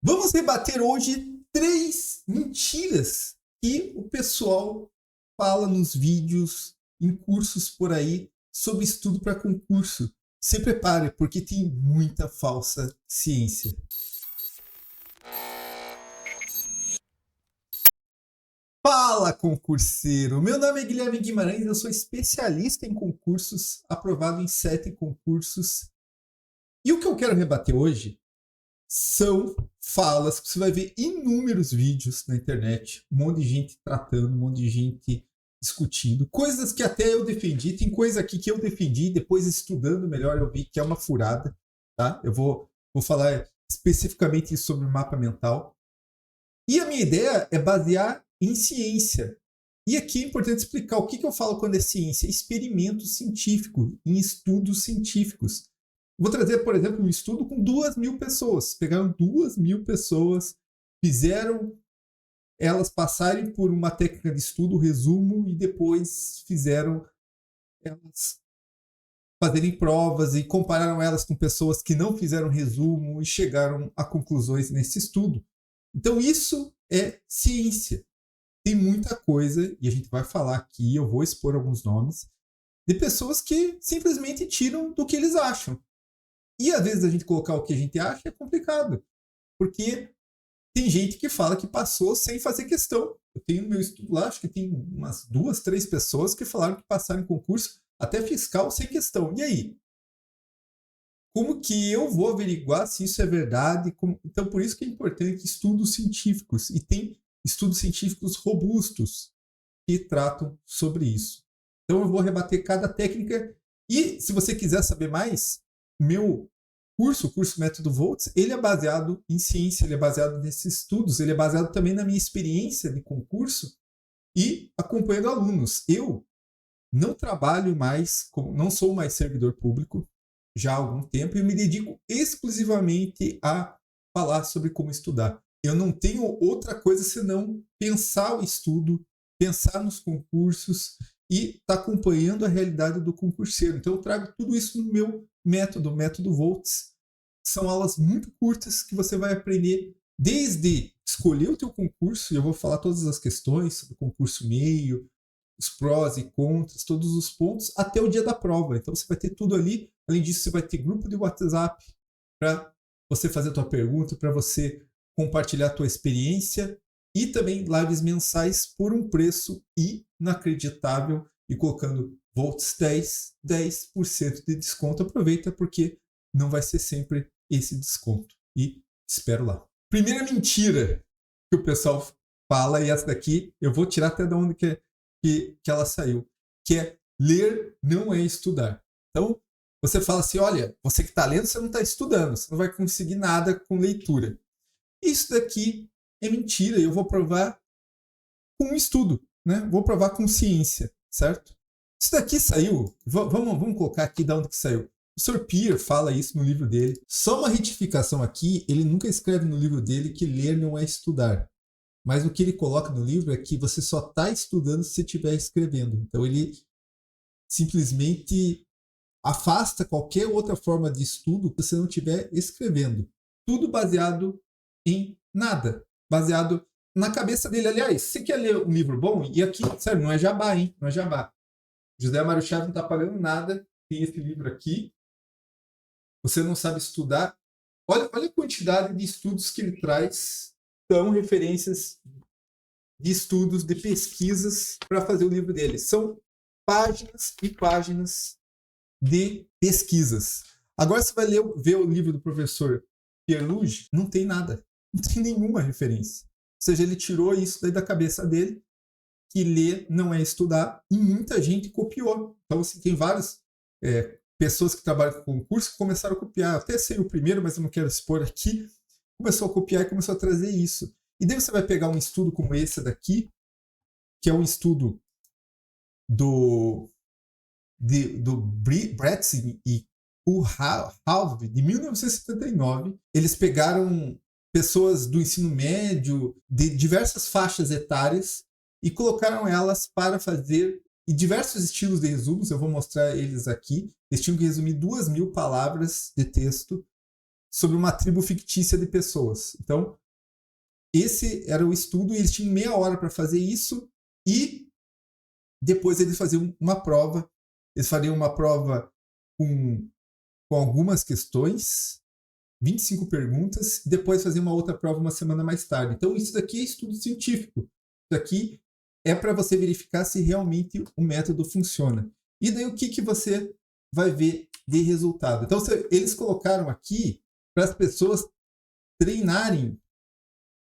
Vamos debater hoje 3 mentiras que o pessoal fala nos vídeos, em cursos por aí, sobre estudo para concurso. Se prepare, porque tem muita falsa ciência. Fala, concurseiro! Meu nome é Guilherme Guimarães, eu sou especialista em concursos, aprovado em 7 concursos. E o que eu quero rebater hoje são falas que você vai ver inúmeros vídeos na internet, um monte de gente tratando, um monte de gente discutindo, coisas que até eu defendi, tem coisa aqui que eu defendi, depois estudando melhor eu vi que é uma furada, tá? Eu vou falar especificamente sobre o mapa mental. E a minha ideia é basear em ciência. E aqui é importante explicar o que eu falo quando é ciência. Experimento científico, em estudos científicos. Vou trazer, por exemplo, um estudo com 2.000 pessoas. Pegaram 2.000 pessoas, fizeram elas passarem por uma técnica de estudo, resumo, e depois fizeram elas fazerem provas e compararam elas com pessoas que não fizeram resumo e chegaram a conclusões nesse estudo. Então isso é ciência. Tem muita coisa, e a gente vai falar aqui, eu vou expor alguns nomes, de pessoas que simplesmente tiram do que eles acham. E às vezes a gente colocar o que a gente acha é complicado, porque tem gente que fala que passou sem fazer questão. Eu tenho no meu estudo lá, acho que tem umas 2, 3 pessoas que falaram que passaram em concurso, até fiscal, sem questão. E aí? Como que eu vou averiguar se isso é verdade? Então, por isso que é importante estudos científicos. E tem estudos científicos robustos que tratam sobre isso. Então, eu vou rebater cada técnica. E, se você quiser saber mais, meu curso, o curso Método Volts, ele é baseado em ciência, ele é baseado nesses estudos, ele é baseado também na minha experiência de concurso e acompanhando alunos. Eu não trabalho mais, não sou mais servidor público já há algum tempo e me dedico exclusivamente a falar sobre como estudar. Eu não tenho outra coisa senão pensar o estudo, pensar nos concursos e estar acompanhando a realidade do concurseiro. Então eu trago tudo isso no meu método, o Método Volts. São aulas muito curtas que você vai aprender desde escolher o teu concurso, e eu vou falar todas as questões sobre o concurso meio, os prós e contras, todos os pontos, até o dia da prova. Então você vai ter tudo ali. Além disso, você vai ter grupo de WhatsApp para você fazer a tua pergunta, para você compartilhar a tua experiência e também lives mensais por um preço inacreditável e colocando Volts 10% de desconto. Aproveita porque não vai ser sempre esse desconto. E espero lá. Primeira mentira que o pessoal fala, e essa daqui eu vou tirar até de onde que ela saiu, que é ler não é estudar. Então, você fala assim, olha, você que está lendo, você não está estudando, você não vai conseguir nada com leitura. Isso daqui é mentira, eu vou provar com estudo, né? Vou provar com ciência, certo? Isso daqui saiu, vamos colocar aqui de onde que saiu. O Sr. Peer fala isso no livro dele. Só uma retificação aqui, ele nunca escreve no livro dele que ler não é estudar. Mas o que ele coloca no livro é que você só está estudando se estiver escrevendo. Então ele simplesmente afasta qualquer outra forma de estudo que você não estiver escrevendo. Tudo baseado em nada. Baseado na cabeça dele. Aliás, você quer ler um livro bom? E aqui, sério, não é jabá, hein? Não é jabá. José Mário Chaves não está pagando nada. Tem esse livro aqui. Você não sabe estudar. Olha a quantidade de estudos que ele traz. São referências de estudos, de pesquisas para fazer o livro dele. São páginas e páginas de pesquisas. Agora você vai ver o livro do professor Pierluigi, não tem nada. Não tem nenhuma referência. Ou seja, ele tirou isso daí da cabeça dele, que ler não é estudar, e muita gente copiou. Então, assim, tem várias pessoas que trabalham com concurso que começaram a copiar. Eu até sei o primeiro, mas eu não quero expor aqui. Começou a copiar e começou a trazer isso. E daí você vai pegar um estudo como esse daqui, que é um estudo do Bretzi e Halve, de 1979. Eles pegaram pessoas do ensino médio, de diversas faixas etárias, e colocaram elas para fazer diversos estilos de resumos. Eu vou mostrar eles aqui. Eles tinham que resumir 2.000 palavras de texto sobre uma tribo fictícia de pessoas. Então, esse era o estudo, e eles tinham meia hora para fazer isso, e depois eles faziam uma prova. Eles fariam uma prova com algumas questões, 25 perguntas, e depois faziam uma outra prova uma semana mais tarde. Então, isso daqui é estudo científico. Isso aqui é para você verificar se realmente o método funciona. E daí, o que você vai ver de resultado? Então, eles colocaram aqui para as pessoas treinarem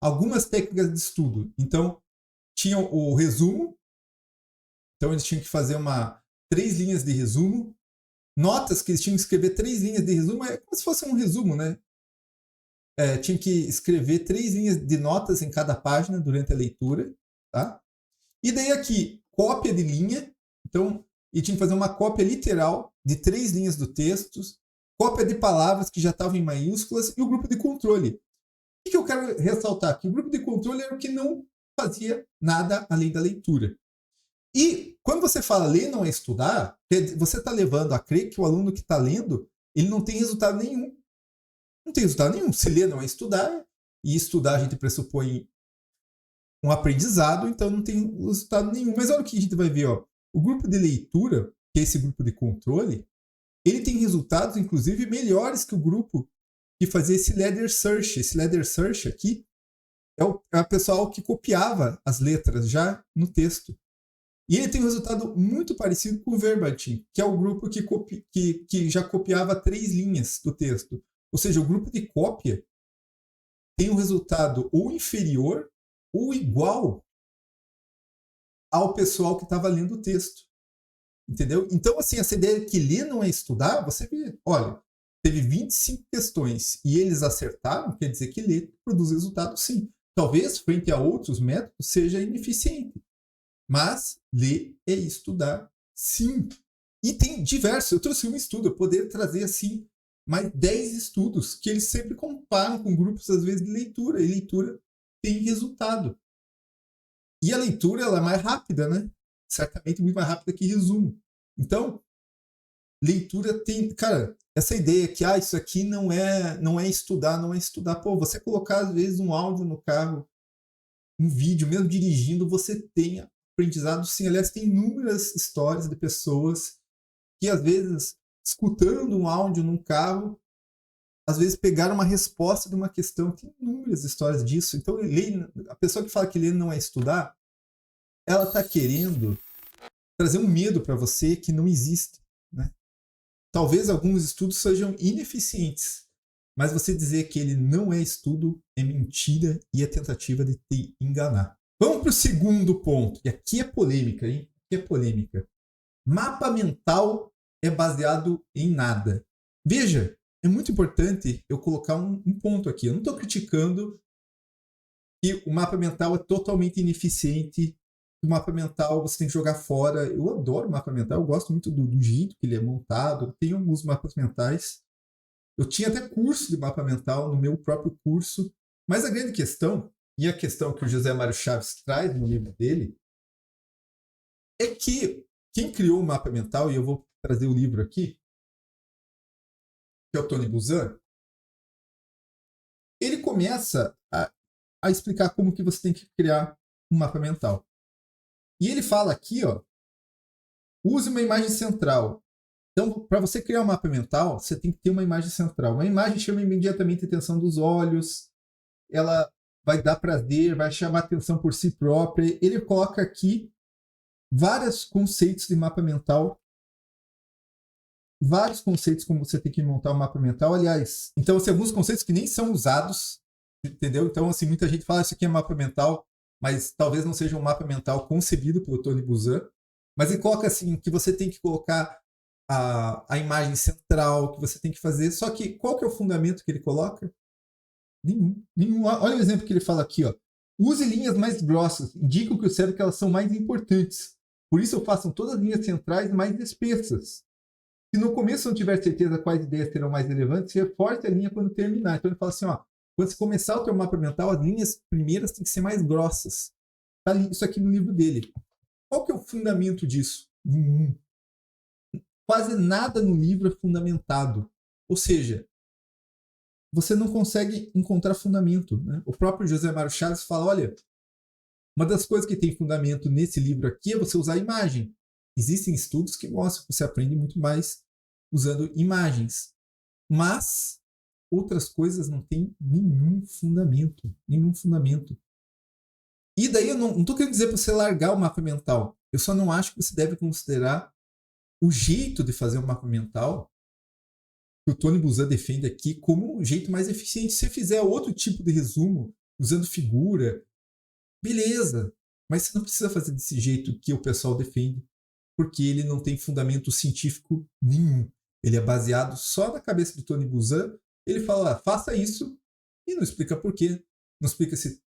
algumas técnicas de estudo. Então, tinham o resumo. Então, eles tinham que fazer 3 linhas de resumo. Notas que eles tinham que escrever 3 linhas de resumo. É como se fosse um resumo, né? Tinha que escrever 3 linhas de notas em cada página durante a leitura. Tá? E daí aqui, cópia de linha. Então, e tinha que fazer uma cópia literal de 3 linhas do texto. Cópia de palavras que já estavam em maiúsculas. E o grupo de controle. O que eu quero ressaltar aqui? O grupo de controle era o que não fazia nada além da leitura. E quando você fala ler não é estudar, você está levando a crer que o aluno que está lendo, ele não tem resultado nenhum. Não tem resultado nenhum. Se ler não é estudar, e estudar a gente pressupõe um aprendizado, então não tem resultado nenhum. Mas olha o que a gente vai ver. Ó. O grupo de leitura, que é esse grupo de controle, ele tem resultados, inclusive, melhores que o grupo que fazia esse ladder search. Esse ladder search aqui é o pessoal que copiava as letras já no texto. E ele tem um resultado muito parecido com o Verbatim, que é o grupo que já copiava 3 linhas do texto. Ou seja, o grupo de cópia tem um resultado ou inferior ou igual ao pessoal que estava lendo o texto. Entendeu? Então, assim, essa ideia que ler não é estudar, você vê, olha, teve 25 questões e eles acertaram, quer dizer que ler produz resultado sim. Talvez, frente a outros métodos, seja ineficiente. Mas ler é estudar, sim. E tem diversos. Eu trouxe um estudo, eu poderia trazer assim mais 10 estudos que eles sempre comparam com grupos, às vezes, de leitura. E leitura tem resultado. E a leitura ela é mais rápida, né? Certamente muito mais rápida que resumo. Então, leitura tem... Cara, essa ideia que isso aqui não é estudar, não é estudar. Pô, você colocar, às vezes, um áudio no carro, um vídeo, mesmo dirigindo, você tem aprendizado sim. Aliás, tem inúmeras histórias de pessoas que, às vezes, escutando um áudio num carro, às vezes pegaram uma resposta de uma questão. Tem inúmeras histórias disso. Então, a pessoa que fala que ler não é estudar, ela está querendo trazer um medo para você que não existe. Né? Talvez alguns estudos sejam ineficientes, mas você dizer que ele não é estudo é mentira e é tentativa de te enganar. Vamos para o segundo ponto, e aqui é polêmica, hein? Aqui é polêmica. Mapa mental é baseado em nada. Veja, é muito importante eu colocar um ponto aqui. Eu não estou criticando que o mapa mental é totalmente ineficiente, que o mapa mental você tem que jogar fora. Eu adoro o mapa mental, eu gosto muito do jeito que ele é montado. Eu tenho alguns mapas mentais. Eu tinha até curso de mapa mental no meu próprio curso. Mas a grande questão, e a questão que o José Mário Chaves traz no livro dele, é que quem criou o mapa mental, e eu vou trazer o livro aqui, que é o Tony Buzan, ele começa a explicar como que você tem que criar um mapa mental. E ele fala aqui, ó, use uma imagem central. Então, para você criar um mapa mental, você tem que ter uma imagem central. Uma imagem chama imediatamente a atenção dos olhos, ela vai dar prazer, vai chamar atenção por si própria. Ele coloca aqui vários conceitos de mapa mental, vários conceitos como você tem que montar um mapa mental. Aliás, então, assim, alguns conceitos que nem são usados, entendeu? Então, assim, muita gente fala isso aqui é mapa mental, mas talvez não seja um mapa mental concebido pelo Tony Buzan. Mas ele coloca assim, que você tem que colocar a imagem central, que você tem que fazer. Só que qual que é o fundamento que ele coloca? Nenhum. Olha o exemplo que ele fala aqui, ó. Use linhas mais grossas, indicam que o cérebro que elas são mais importantes. Por isso, façam todas as linhas centrais mais espessas. Se no começo não tiver certeza quais ideias serão mais relevantes, reforce a linha quando terminar. Então ele fala assim, ó, quando você começar o teu mapa mental, as linhas primeiras têm que ser mais grossas. Tá isso aqui no livro dele. Qual que é o fundamento disso? Nenhum. Quase nada no livro é fundamentado. Ou seja, você não consegue encontrar fundamento, né? O próprio José Mário Chaves fala, olha, uma das coisas que tem fundamento nesse livro aqui é você usar imagem. Existem estudos que mostram que você aprende muito mais usando imagens. Mas outras coisas não têm nenhum fundamento. Nenhum fundamento. E daí eu não estou querendo dizer para você largar o mapa mental. Eu só não acho que você deve considerar o jeito de fazer o mapa mental que o Tony Buzan defende aqui como um jeito mais eficiente. Se você fizer outro tipo de resumo, usando figura, beleza. Mas você não precisa fazer desse jeito que o pessoal defende, porque ele não tem fundamento científico nenhum. Ele é baseado só na cabeça do Tony Buzan. Ele fala, faça isso, e não explica por quê. Não explica se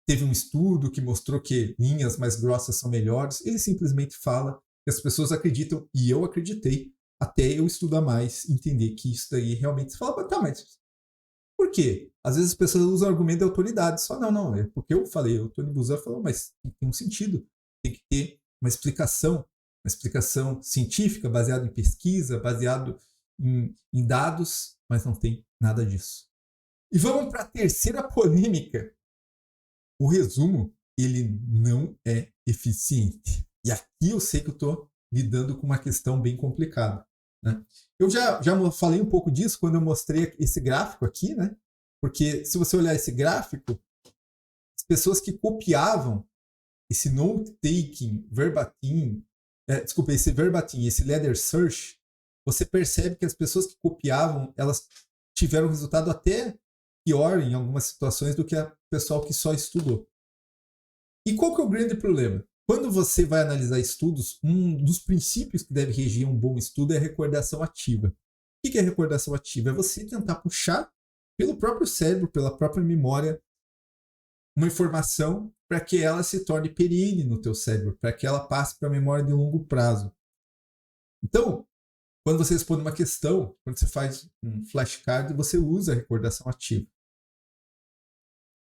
teve um estudo que mostrou que linhas mais grossas são melhores. Ele simplesmente fala que as pessoas acreditam, e eu acreditei, até eu estudar mais, entender que isso daí realmente... Você fala, tá, mas por quê? Às vezes as pessoas usam argumento de autoridade. Só não, é porque eu falei, o Tony Buzan falou, mas tem um sentido. Tem que ter uma explicação científica, baseada em pesquisa, baseado em dados, mas não tem nada disso. E vamos para a terceira polêmica. O resumo, ele não é eficiente. E aqui eu sei que eu estou lidando com uma questão bem complicada, né? Eu já falei um pouco disso quando eu mostrei esse gráfico aqui, né? Porque se você olhar esse gráfico, as pessoas que copiavam esse note-taking verbatim, esse verbatim, esse letter search, você percebe que as pessoas que copiavam, elas tiveram um resultado até pior em algumas situações do que o pessoal que só estudou. E qual que é o grande problema? Quando você vai analisar estudos, um dos princípios que deve regir um bom estudo é a recordação ativa. O que é recordação ativa? É você tentar puxar pelo próprio cérebro, pela própria memória, uma informação para que ela se torne perene no teu cérebro, para que ela passe para a memória de longo prazo. Então, quando você responde uma questão, quando você faz um flashcard, você usa a recordação ativa.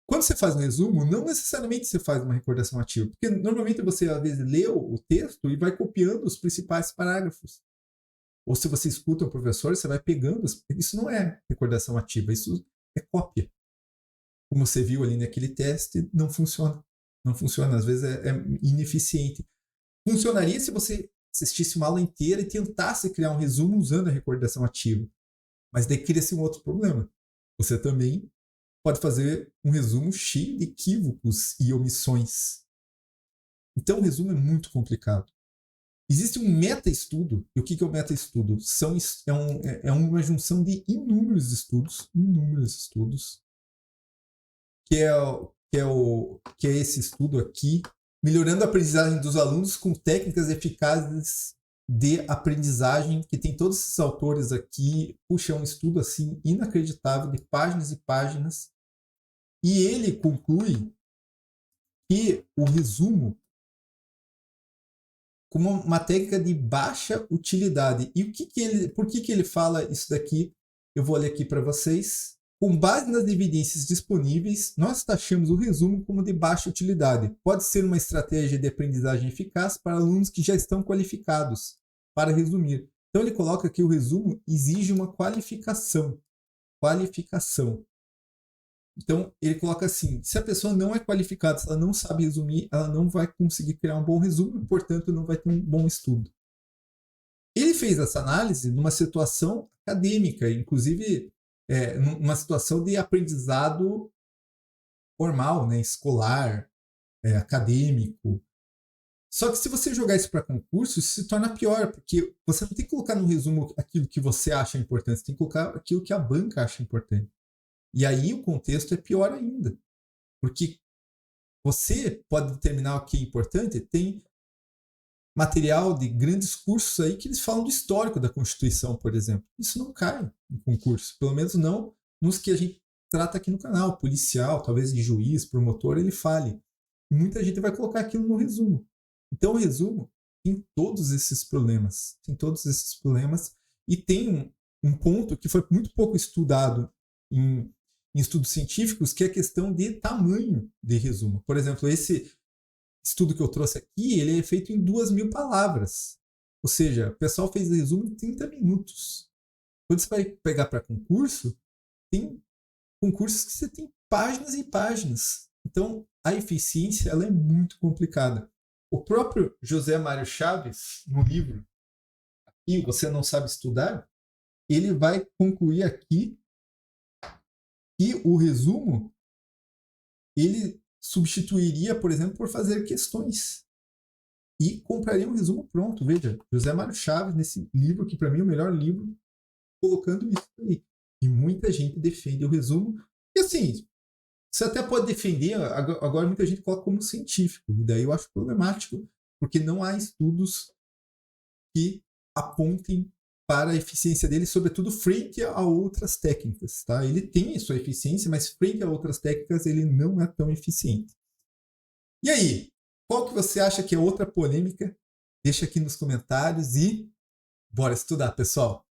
Quando você faz um resumo, não necessariamente você faz uma recordação ativa, porque normalmente você às vezes lê o texto e vai copiando os principais parágrafos. Ou se você escuta o professor, você vai pegando. Isso não é recordação ativa, isso é cópia. Como você viu ali naquele teste, não funciona. Não funciona, às vezes é ineficiente. Funcionaria se você assistisse uma aula inteira e tentasse criar um resumo usando a recordação ativa. Mas daí cria-se um outro problema. Você também pode fazer um resumo cheio de equívocos e omissões. Então o resumo é muito complicado. Existe um meta-estudo. E o que é o meta-estudo? É uma junção de inúmeros estudos, que é esse estudo aqui, melhorando a aprendizagem dos alunos com técnicas eficazes de aprendizagem, que tem todos esses autores aqui. Puxa, é um estudo assim inacreditável, de páginas e páginas. E ele conclui que o resumo como uma técnica de baixa utilidade. E por que ele fala isso daqui? Eu vou ler aqui para vocês. Com base nas evidências disponíveis, nós taxamos o resumo como de baixa utilidade. Pode ser uma estratégia de aprendizagem eficaz para alunos que já estão qualificados para resumir. Então ele coloca que o resumo exige uma qualificação. Então ele coloca assim, se a pessoa não é qualificada, se ela não sabe resumir, ela não vai conseguir criar um bom resumo e, portanto, não vai ter um bom estudo. Ele fez essa análise numa situação acadêmica, inclusive numa situação de aprendizado formal, né, escolar, acadêmico. Só que se você jogar isso para concurso, isso se torna pior, porque você não tem que colocar no resumo aquilo que você acha importante, você tem que colocar aquilo que a banca acha importante. E aí o contexto é pior ainda, porque você pode determinar o que é importante. Tem material de grandes cursos aí que eles falam do histórico da Constituição, por exemplo. Isso não cai em concurso, pelo menos não nos que a gente trata aqui no canal, policial, talvez de juiz, promotor, ele fale. E muita gente vai colocar aquilo no resumo. Então o resumo tem todos esses problemas, e tem um ponto que foi muito pouco estudado em estudos científicos, que é a questão de tamanho de resumo. Por exemplo, esse estudo que eu trouxe aqui, ele é feito em 2.000 palavras. Ou seja, o pessoal fez o resumo em 30 minutos. Quando você vai pegar para concurso, tem concursos que você tem páginas e páginas. Então, a eficiência ela é muito complicada. O próprio José Mário Chaves, no livro E Você Não Sabe Estudar, ele vai concluir aqui que o resumo ele substituiria, por exemplo, por fazer questões. E compraria um resumo pronto. Veja, José Mário Chaves, nesse livro, que para mim é o melhor livro, colocando isso aí. E muita gente defende o resumo. E assim, você até pode defender, agora muita gente coloca como científico. E daí eu acho problemático, porque não há estudos que apontem para a eficiência dele, sobretudo frente a outras técnicas. Tá? Ele tem sua eficiência, mas frente a outras técnicas ele não é tão eficiente. E aí, qual que você acha que é outra polêmica? Deixa aqui nos comentários e bora estudar, pessoal!